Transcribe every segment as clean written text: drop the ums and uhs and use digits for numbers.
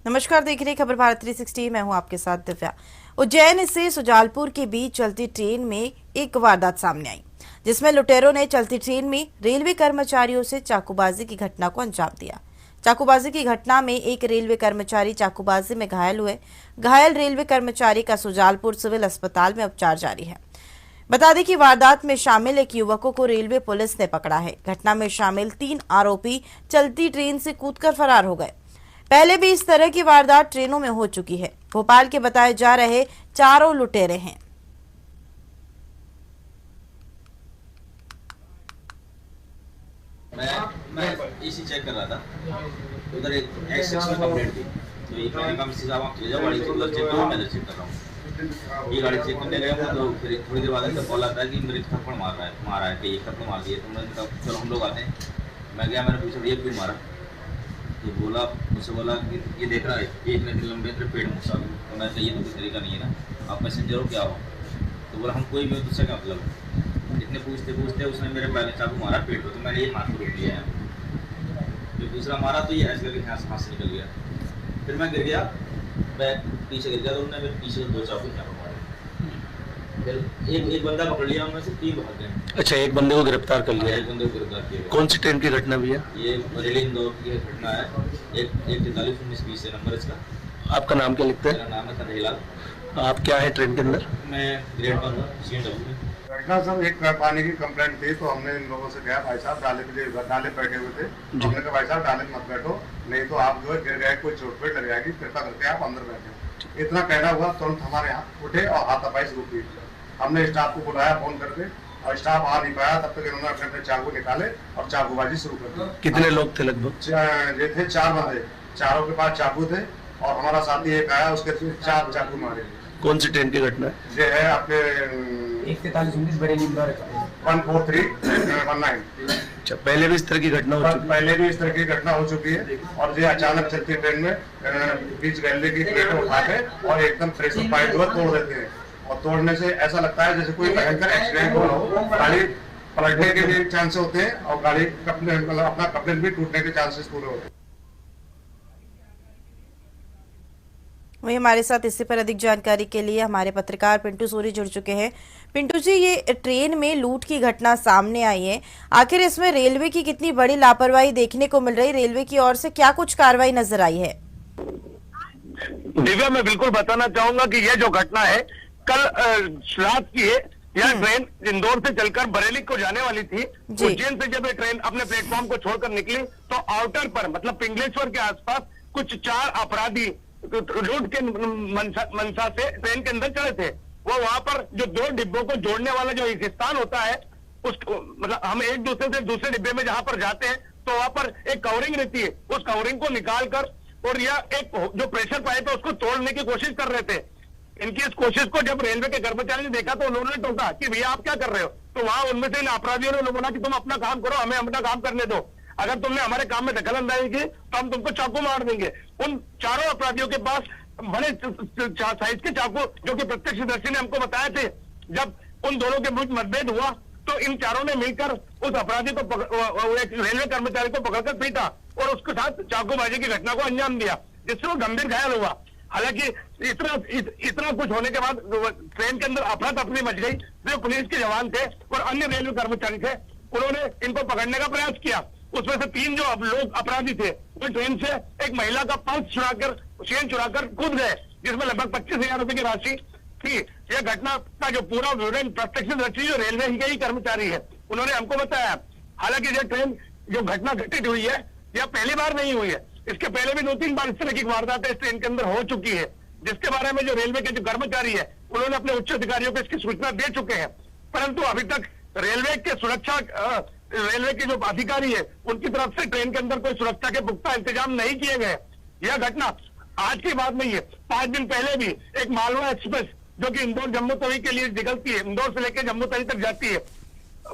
नमस्कार, देख रहे खबर भारत 360। मैं हूं आपके साथ दिव्या। उज्जैन से सुजालपुर के बीच चलती ट्रेन में एक वारदात सामने आई, जिसमें लुटेरों ने चलती ट्रेन में रेलवे कर्मचारियों से चाकूबाजी की घटना को अंजाम दिया। चाकूबाजी की घटना में एक रेलवे कर्मचारी चाकूबाजी में घायल हुए। घायल रेलवे कर्मचारी का सुजालपुर सिविल अस्पताल में उपचार जारी है। बता दें कि वारदात में शामिल एक युवकों को रेलवे पुलिस ने पकड़ा है। घटना में शामिल 3 आरोपी चलती ट्रेन से कूदकर फरार हो गए। पहले भी इस तरह की वारदात ट्रेनों में हो चुकी है। भोपाल के बताए जा रहे चारों लुटेरे हैं। मैं इसी चेक कर रहा था, उधर एक X6 में कंप्लेंट थी, तो ये कहने का मिसेज आप चले जाओ, गाड़ी उधर चेक करो, मैं इधर चेक कर रहा हूँ। ये गाड़ी चेक करने गया तो फिर थोड़ी देर बाद ऐसा कॉल आता है कि मेरे थप्पड़ मारा है कि ये थप्पड़ मार दिए। तो मैंने कहा चलो हम लोग आते हैं। मैं गया, मैंने पूछा ये क्यों मारा, तो बोला मुझसे बोला कि ये देख रहा है एक ने लंबे पेड़ मुसा। तो मैं ये तो कोई तरीका नहीं है ना, आप पैसेंजर हो क्या हो। तो बोला हम कोई भी हो, तुझसे क्या मतलब। इतने पूछते पूछते उसने मेरे पैर में चाकू मारा पेट को, तो मैंने ये हाथ को रोक लिया है। जो दूसरा मारा तो ये ऐसे करके हाथ से निकल गया। फिर मैं गिर गया, मैं पीछे गिर गया, तो उन्होंने मेरे पीछे 2 चाकू यहाँ पर मारे। फिर एक बंदा पकड़ लिया, उनमें से 3 भाग गए। अच्छा, एक बंदे को गिरफ्तार कर लिया। एक बंदे को गिरफ्तार किया। कौन सी ट्रेन की घटना भैया? ये बरेली इंदौर की घटना है। एक 43-19-20 नंबर इसका। आपका नाम क्या लिखता है? मेरा नाम है कन्हैयालाल। आप क्या है ट्रेन के अंदर? मैं ग्रेड 1 हूँ, CW में। घटना सब एक पानी की कंप्लेंट थी, तो हमने इन लोगों से कहा भाई साहब डाले बैठे हुए थे, हमने कहा भाई साहब डाले मत बैठो, नहीं तो आप जो है गिर गए, कोई चोट लग जाएगी, कृपा करके आप अंदर बैठे। इतना कहना हुआ, तुरंत हमारे यहाँ उठे और हाथापाई शुरू की। हमने स्टाफ को बुलाया फोन करके, और स्टाफ आ नहीं पाया, तब तक इन्होंने अपने चाकू निकाले और चाकूबाजी शुरू कर दी। कितने लोग थे लगभग? ये थे 4 बंदे, चारों के पास चाकू थे, और हमारा साथी एक आया, उसके 4 चाकू मारे। कौन सी ट्रेन की घटना है? ये है आपके 43-19 बरेली इंदौर 14319। अच्छा, पहले भी इस तरह की घटना हो चुकी? पहले भी इस तरह की घटना हो चुकी है, और ये अचानक चलती ट्रेन में बीच रेलवे की प्लेटें उठा के और एकदम प्रेशर पाइप जो है तोड़ देते हैं, और तोड़ने से ऐसा लगता है जैसे कोई भयंकर एक्सीडेंट हो। गाड़ी पलटने के भी चांसेस होते हैं, और गाड़ी अपना कपड़े भी टूटने के चांसेस पूरे होते हैं। वहीं हमारे साथ इसी पर अधिक जानकारी के लिए हमारे पत्रकार पिंटू सूरी जुड़ चुके हैं। पिंटू जी, ये ट्रेन में लूट की घटना सामने आई है, आखिर इसमें रेलवे की कितनी बड़ी लापरवाही देखने को मिल रही? रेलवे की ओर से क्या कुछ कार्रवाई नजर आई है? दिव्या, मैं बिल्कुल बताना चाहूंगा कि यह जो घटना है कल रात की है। यह ट्रेन इंदौर से चलकर बरेली को जाने वाली थी। उज्जैन से जब ये ट्रेन अपने प्लेटफॉर्म को छोड़कर निकली, तो आउटर पर मतलब पिंगलेश्वर के आसपास कुछ 4 अपराधी लूट के मंशा से ट्रेन के अंदर चढ़े थे। वो वहां पर जो 2 डिब्बों को जोड़ने वाला जो एक स्थान होता है, उस मतलब हम एक दूसरे से दूसरे डिब्बे में जहां पर जाते हैं, तो वहां पर एक कवरिंग रहती है, उस कवरिंग को निकाल कर और यह एक जो प्रेशर पाइप है उसको तोड़ने की कोशिश कर रहे थे। इनकी इस कोशिश को जब रेलवे के कर्मचारी ने देखा, तो उन्होंने टोका कि भैया आप क्या कर रहे हो। तो वहां उनमें से इन अपराधियों ने बोला कि तुम अपना काम करो, हमें अपना काम करने दो, अगर तुमने हमारे काम में दखल अंदाजी की तो हम तुमको चाकू मार देंगे। उन चारों अपराधियों के पास बड़े साइज के चाकू, जो कि प्रत्यक्षदर्शी ने हमको बताए थे। जब उन दोनों के बीच मतभेद हुआ, तो इन चारों ने मिलकर उस अपराधी को एक रेलवे कर्मचारी को पकड़कर पीटा और उसके साथ चाकूबाजी की घटना को अंजाम दिया, जिससे वो गंभीर घायल हुआ। हालांकि इतना कुछ होने के बाद ट्रेन के अंदर अफरा तफरी मच गई। जो पुलिस के जवान थे और अन्य रेलवे कर्मचारी थे, उन्होंने इनको पकड़ने का प्रयास किया। उसमें से 3 जो लोग अपराधी थे, वो ट्रेन से एक महिला का पर्स चेन चुराकर कूद गए, जिसमें लगभग 25,000 रुपए की राशि थी। यह घटना का जो पूरा विवरण प्रत्यक्षदर्शी जो रेलवे ही के ही कर्मचारी है, उन्होंने हमको बताया। हालांकि यह ट्रेन जो घटना घटित हुई है, यह पहली बार नहीं हुई है। इसके पहले भी 2-3 बार इस तरह की वारदातें इस ट्रेन के अंदर हो चुकी है, जिसके बारे में जो रेलवे के जो कर्मचारी है, उन्होंने अपने उच्च अधिकारियों को इसकी सूचना दे चुके हैं। परंतु अभी तक रेलवे के रेलवे के जो अधिकारी है, उनकी तरफ से ट्रेन के अंदर कोई सुरक्षा के पुख्ता इंतजाम नहीं किए गए। यह घटना आज की बात नहीं है, 5 दिन पहले भी एक मालवा एक्सप्रेस जो कि इंदौर जम्मू तवी के लिए निकलती है, इंदौर से लेकर जम्मू तवी तक जाती है,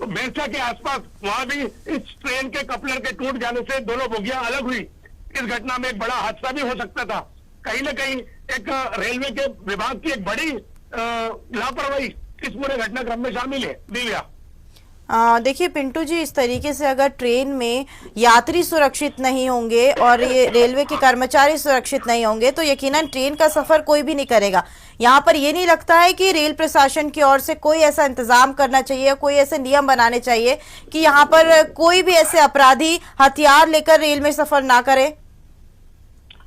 बेरसा के आसपास, वहां भी इस ट्रेन के कपलर के टूट जाने से दोनों बोगियां अलग हुई। इस घटना में एक बड़ा हादसा भी हो सकता था। कहीं ना कहीं एक रेलवे के विभाग की एक बड़ी लापरवाही इस पूरे घटनाक्रम में शामिल है। दिव्या, देखिए पिंटू जी, इस तरीके से अगर ट्रेन में यात्री सुरक्षित नहीं होंगे और ये रेलवे के कर्मचारी सुरक्षित नहीं होंगे तो यकीनन ट्रेन का सफर कोई भी नहीं करेगा। यहाँ पर ये नहीं लगता है कि रेल प्रशासन की ओर से कोई ऐसा इंतजाम करना चाहिए, कोई ऐसे नियम बनाने चाहिए कि यहाँ पर कोई भी ऐसे अपराधी हथियार लेकर रेल में सफर ना करे?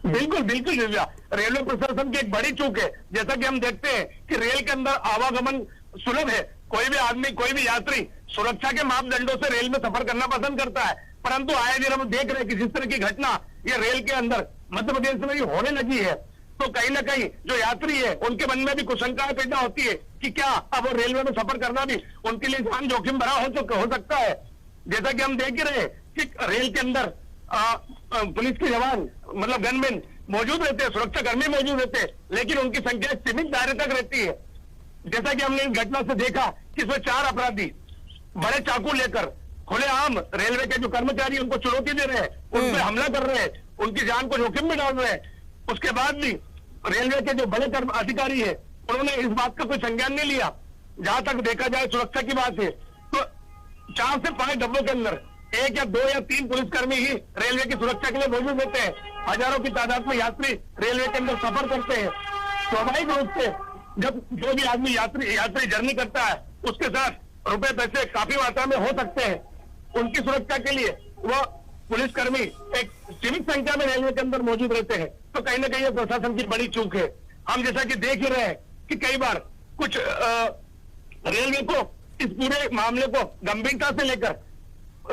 बिल्कुल बिल्कुल दिव्या, रेलवे प्रशासन की एक बड़ी चूक है। जैसा कि हम देखते हैं कि रेल के अंदर आवागमन सुलभ है, कोई भी आदमी, कोई भी यात्री सुरक्षा के मापदंडों से रेल में सफर करना पसंद करता है, परंतु आए दिन हम देख रहे हैं कि जिस तरह की घटना ये रेल के अंदर मध्य प्रदेश में भी होने लगी है, तो कहीं ना कहीं जो यात्री है उनके मन में भी कुछ शंकाएं पैदा होती है कि क्या अब रेलवे में सफर करना भी उनके लिए जान जोखिम भरा हो सकता है। जैसा कि हम देख ही रहे कि रेल के अंदर पुलिस के जवान, मतलब गनमैन मौजूद रहते हैं, सुरक्षा कर्मी मौजूद रहते हैं, लेकिन उनकी संख्या सीमित दायरे तक रहती है। जैसा कि हमने इस घटना से देखा कि इसमें 4 अपराधी बड़े चाकू लेकर खुलेआम रेलवे के जो कर्मचारी उनको चुनौती दे रहे हैं, उन पर हमला कर रहे हैं, उनकी जान को जोखिम में डाल रहे हैं। उसके बाद भी रेलवे के जो बड़े अधिकारी है उन्होंने इस बात का कोई संज्ञान नहीं लिया। जहां तक देखा जाए सुरक्षा की बात है तो 4 से 5 डब्बों के अंदर 1 या 2 या 3 पुलिसकर्मी ही रेलवे की सुरक्षा के लिए मौजूद रहते हैं। हजारों की तादाद में यात्री रेलवे के अंदर सफर करते हैं। स्वाभाविक रूप से जब जो भी आदमी यात्री जर्नी करता है उसके साथ रुपए पैसे काफी मात्रा में हो सकते हैं, उनकी सुरक्षा के लिए वो पुलिसकर्मी एक सीमित संख्या में रेलवे के अंदर मौजूद रहते हैं। तो कहीं ना कहीं प्रशासन की बड़ी चूक है। हम जैसा कि देख ही रहे हैं कि कई बार कुछ रेलवे को इस पूरे मामले को गंभीरता से लेकर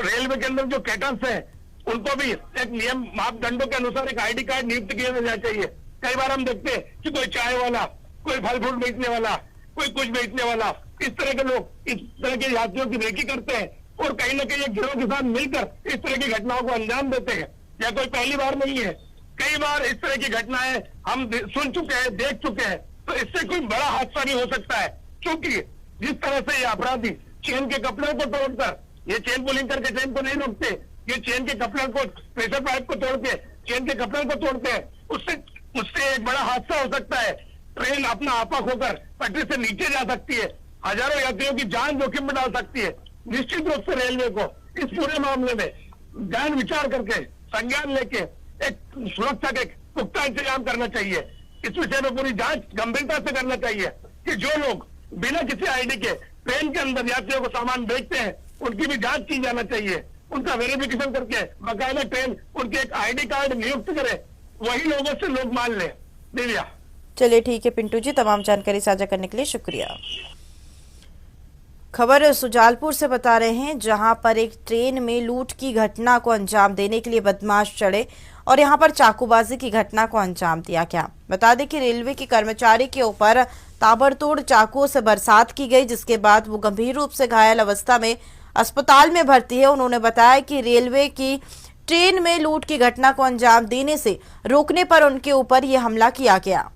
रेलवे के अंदर जो कैडर्स हैं उनको भी एक नियम मापदंडों के अनुसार एक आईडी कार्ड नियुक्त किया जाना चाहिए। कई बार हम देखते हैं कि कोई चाय वाला, कोई फल फ्रूट बेचने वाला, कोई कुछ बेचने वाला, इस तरह के लोग इस तरह के यात्रियों की रेकी करते हैं और कहीं ना कहीं एक गिरोह के साथ मिलकर इस तरह की घटनाओं को अंजाम देते हैं। यह कोई पहली बार नहीं है, कई बार इस तरह की घटनाएं हम सुन चुके हैं, देख चुके हैं। तो इससे कोई बड़ा हादसा भी हो सकता है, क्योंकि जिस तरह से ये अपराधी चेन के कपड़ों को तोड़कर, ये चेन पुलिंग करके ट्रेन को नहीं रोकते, ये चेन के कपड़ों को, प्रेशर पाइप को तोड़ के चेन के कपड़ों को तोड़ते हैं, उससे एक बड़ा हादसा हो सकता है। ट्रेन अपना आपा खोकर पटरी से नीचे जा सकती है, हजारों यात्रियों की जान जोखिम में डाल सकती है। निश्चित रूप से रेलवे को इस पूरे मामले में गहन विचार करके, संज्ञान लेके एक सुरक्षा के पुख्ता इंतजाम करना चाहिए। इस विषय में पूरी जांच गंभीरता से करना चाहिए कि जो लोग बिना किसी आईडी के ट्रेन के अंदर यात्रियों को सामान बेचते हैं उनकी भी जांच की जाना चाहिए। उनका वेरिफिकेशन करके बाकायदा ट्रेन उनके एक आईडी कार्ड नियुक्त करे, वही लोगों से लोग मान ले। दिव्या, चलिए ठीक है पिंटू जी, तमाम जानकारी साझा करने के लिए शुक्रिया। खबर सुजालपुर से बता रहे हैं, जहां पर एक ट्रेन में लूट की घटना को अंजाम देने के लिए बदमाश चढ़े और यहां पर चाकूबाजी की घटना को अंजाम दिया गया। बता दें कि रेलवे के कर्मचारी के ऊपर ताबड़तोड़ चाकुओं से बरसात की गई, जिसके बाद वो गंभीर रूप से घायल अवस्था में अस्पताल में भर्ती है। उन्होंने बताया कि रेलवे की ट्रेन में लूट की घटना को अंजाम देने से रोकने पर उनके ऊपर यह हमला किया गया।